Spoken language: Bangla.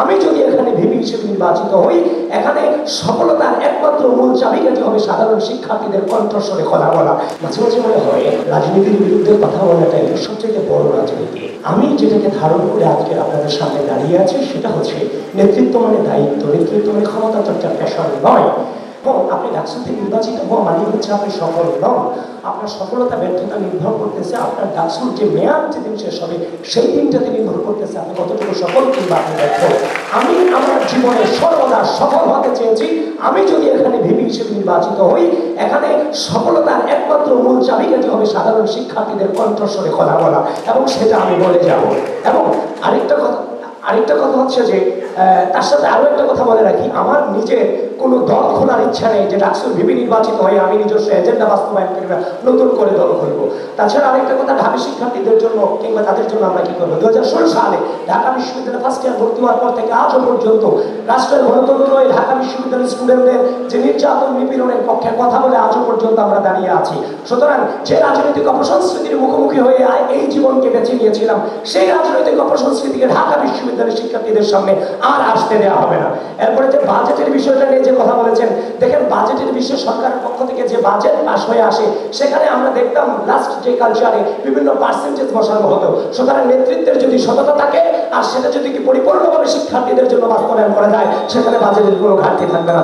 আমি যদি এখানে ভিপি হিসেবে নির্বাচিত হই, এখানে সফলতার একমাত্র মূল চাবিকাঠি হবে সাধারণ শিক্ষার্থীদের কণ্ঠস্বরে কথা বলা। মাঝে মাঝে মনে হয় রাজনীতির বিরুদ্ধে কথা বলাটাই সবচেয়ে বড় রাজনীতি। আমি যেটাকে ধারণ করে আজকে আপনাদের সামনে দাঁড়িয়ে আছি সেটা হচ্ছে নেতৃত্ব মানে দায়িত্ব, নেতৃত্ব মানে ক্ষমতা চর্চার পেশার নয়। আপনি ডাকসু থেকে নির্বাচিত হওয়া মানে হচ্ছে আপনি সফল নন। আপনার সফলতা ব্যর্থতা নির্ভর করতেছে আপনার ডাকসুর যে মেয়াদ যেদিন শেষ হবে সেই দিনটাতে নির্ভর করতেছে আপনি কতটুকু সফল কিংবা আপনি ব্যর্থ। আমি আমার জীবনে সর্বদা সফল হতে চেয়েছি। আমি যদি এখানে ভিপি হিসেবে নির্বাচিত হই, এখানে সফলতার একমাত্র মূল চাবিকাঠি হবে সাধারণ শিক্ষার্থীদের কণ্ঠস্বরে কথা বলা, এবং সেটা আমি বলে যাব। এবং আরেকটা কথা হচ্ছে যে তার সাথে আরো একটা কথা বলে রাখি, আমার নিজের কোনো দল খোলার ইচ্ছা নেই যে ডাকসুর ভিপি নির্বাচিত হয়ে আমি নিজস্ব এজেন্ডা বাস্তবায়ন করে নতুন করে দল খুলব। তাছাড়া আরেকটা কথা, ঢাবি শিক্ষার্থীদের জন্য কিংবা তাদের জন্য আমরা কি করবো, 2016 সালে ঢাকা বিশ্ববিদ্যালয়ে ফার্স্ট ইয়ার ভর্তি হওয়ার পর থেকে আজও পর্যন্ত রাষ্ট্রের গণতন্ত্র ঢাকা বিশ্ববিদ্যালয়ের স্টুডেন্টদের যে নির্যাতন নিপীড়নের পক্ষে কথা বলে আজও পর্যন্ত আমরা দাঁড়িয়ে আছি। সুতরাং যে রাজনৈতিক অপসংস্কৃতির মুখোমুখি হয়ে এই জীবনকে বেছে নিয়েছিলাম, সেই রাজনৈতিক অপসংস্কৃতিকে ঢাকা বিশ্ববিদ্যালয়ের শিক্ষার্থীদের সামনে আর আসতে দেওয়া হবে না। এরপরে যে বাজেটের বিষয়টা নিয়ে যে কথা বলেছেন, দেখেন বাজেটের বিষয়ে সরকারের পক্ষ থেকে যে বাজেট পাস হয়ে আসে সেখানে আমরা দেখতাম লাস্ট যে কালচারে বিভিন্ন পার্সেন্টেজ বসানো হতো। সুতরাং নেতৃত্বের যদি সততা থাকে আর সেটা যদি পরিপূর্ণভাবে শিক্ষার্থীদের জন্য বাস্তবায়ন করা যায়, সেখানে বাজেটের কোনো ঘাটতি থাকবে না।